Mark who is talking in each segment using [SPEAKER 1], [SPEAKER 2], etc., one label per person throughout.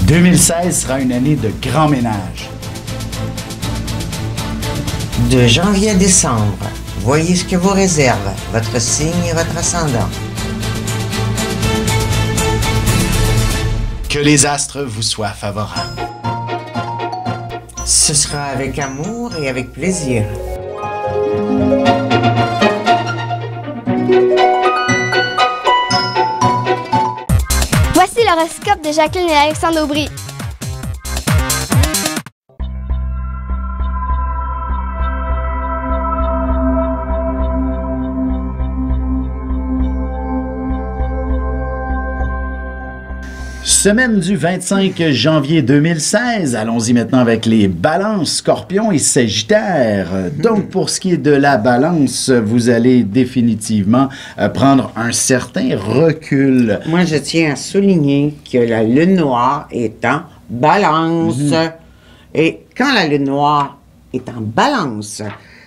[SPEAKER 1] 2016 sera une année de grand ménage.
[SPEAKER 2] De janvier à décembre, voyez ce que vous réserve votre signe et votre ascendant.
[SPEAKER 1] Que les astres vous soient favorables.
[SPEAKER 2] Ce sera avec amour et avec plaisir.
[SPEAKER 3] Voici l'horoscope de Jacqueline et Alexandre Aubry.
[SPEAKER 1] Semaine du 25 janvier 2016. Allons-y maintenant avec les balances, scorpions et sagittaires. Donc, pour ce qui est de la balance, vous allez définitivement prendre un certain recul.
[SPEAKER 2] Moi, je tiens à souligner que la lune noire est en balance. Et quand la lune noire est en balance,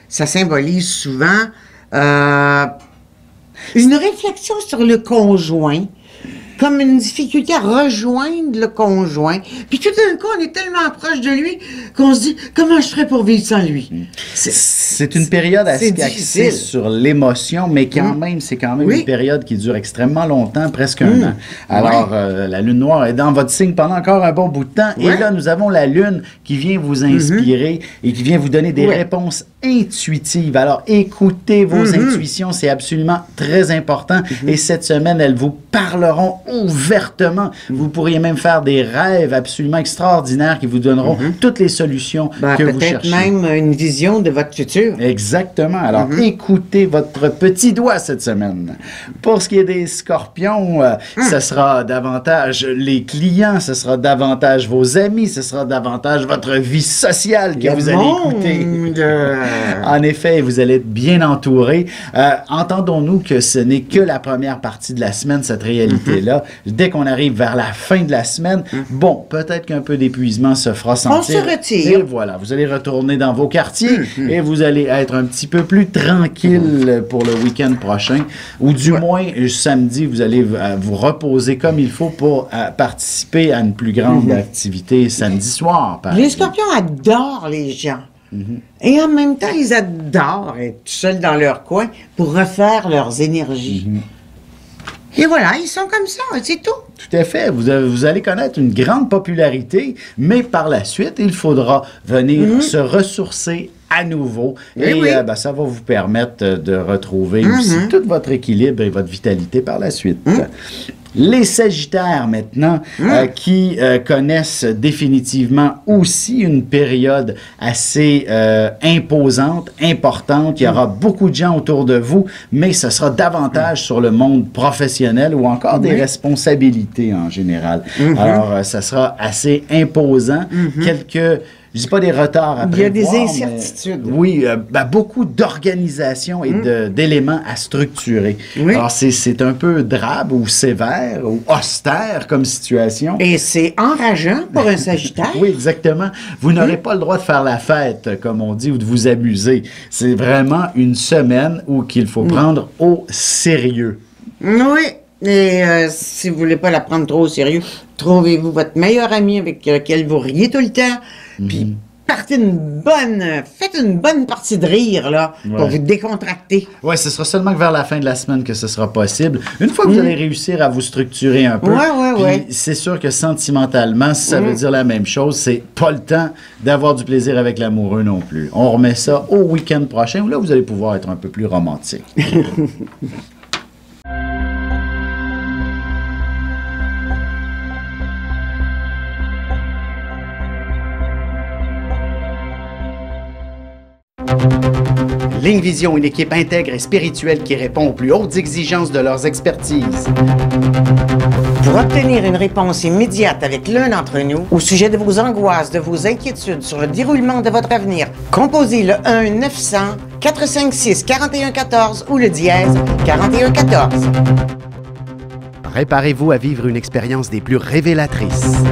[SPEAKER 2] ça symbolise souvent une réflexion sur le conjoint, comme une difficulté à rejoindre le conjoint. Puis tout d'un coup, on est tellement proche de lui qu'on se dit « Comment je ferais pour vivre sans lui? »
[SPEAKER 1] C'est une période assez axée sur l'émotion, mais quand même, c'est quand même une période qui dure extrêmement longtemps, presque un an. Alors, la lune noire est dans votre signe pendant encore un bon bout de temps. Et là, nous avons la lune qui vient vous inspirer et qui vient vous donner des réponses intuitives. Alors, écoutez vos intuitions, c'est absolument très important. Et cette semaine, elles vous parleront ouvertement. Vous pourriez même faire des rêves absolument extraordinaires qui vous donneront toutes les solutions que vous cherchez.
[SPEAKER 2] Peut-être même une vision de votre futur.
[SPEAKER 1] Exactement. Alors, écoutez votre petit doigt cette semaine. Pour ce qui est des scorpions, ce sera davantage les clients, ce sera davantage vos amis, ce sera davantage votre vie sociale que vous allez écouter. En effet, vous allez être bien entouré. Entendons-nous que ce n'est que la première partie de la semaine, cette réalité-là. Dès qu'on arrive vers la fin de la semaine, bon, peut-être qu'un peu d'épuisement se fera sentir.
[SPEAKER 2] On se retire.
[SPEAKER 1] Et voilà, vous allez retourner dans vos quartiers et vous allez être un petit peu plus tranquille pour le week-end prochain. Ou du moins, samedi, vous allez vous reposer comme il faut pour participer à une plus grande activité samedi soir.
[SPEAKER 2] Les scorpions adorent les gens. Et en même temps, ils adorent être seuls dans leur coin pour refaire leurs énergies. Et voilà, ils sont comme ça, c'est tout.
[SPEAKER 1] Tout à fait. Vous allez connaître une grande popularité, mais par la suite, il faudra venir se ressourcer à nouveau. Et ça va vous permettre de retrouver aussi tout votre équilibre et votre vitalité par la suite. Les Sagittaires, maintenant, qui connaissent définitivement aussi une période assez imposante, importante. Il y aura beaucoup de gens autour de vous, mais ce sera davantage sur le monde professionnel ou encore des responsabilités en général. Alors, ça sera assez imposant. Je dis pas des retards à prévoir.
[SPEAKER 2] Il y a des incertitudes.
[SPEAKER 1] Oui, beaucoup d'organisation et d'éléments à structurer. Alors, c'est un peu drabe ou sévère ou austère comme situation.
[SPEAKER 2] Et c'est enrageant pour un Sagittaire.
[SPEAKER 1] Oui, exactement. Vous n'aurez pas le droit de faire la fête, comme on dit, ou de vous amuser. C'est vraiment une semaine où qu'il faut prendre au sérieux.
[SPEAKER 2] Oui. Et si vous ne voulez pas la prendre trop au sérieux, trouvez-vous votre meilleur ami avec lequel vous riez tout le temps, puis faites une bonne partie de rire, là, pour vous décontracter.
[SPEAKER 1] Oui, ce sera seulement que vers la fin de la semaine que ce sera possible. Une fois que vous allez réussir à vous structurer un peu, c'est sûr que sentimentalement, si ça veut dire la même chose, c'est pas le temps d'avoir du plaisir avec l'amoureux non plus. On remet ça au week-end prochain, où là, vous allez pouvoir être un peu plus romantique. Ligne Vision, une équipe intègre et spirituelle qui répond aux plus hautes exigences de leurs expertises.
[SPEAKER 2] Pour obtenir une réponse immédiate avec l'un d'entre nous au sujet de vos angoisses, de vos inquiétudes sur le déroulement de votre avenir, composez le 1-900-456-4114 ou le dièse 4114.
[SPEAKER 1] Préparez-vous à vivre une expérience des plus révélatrices.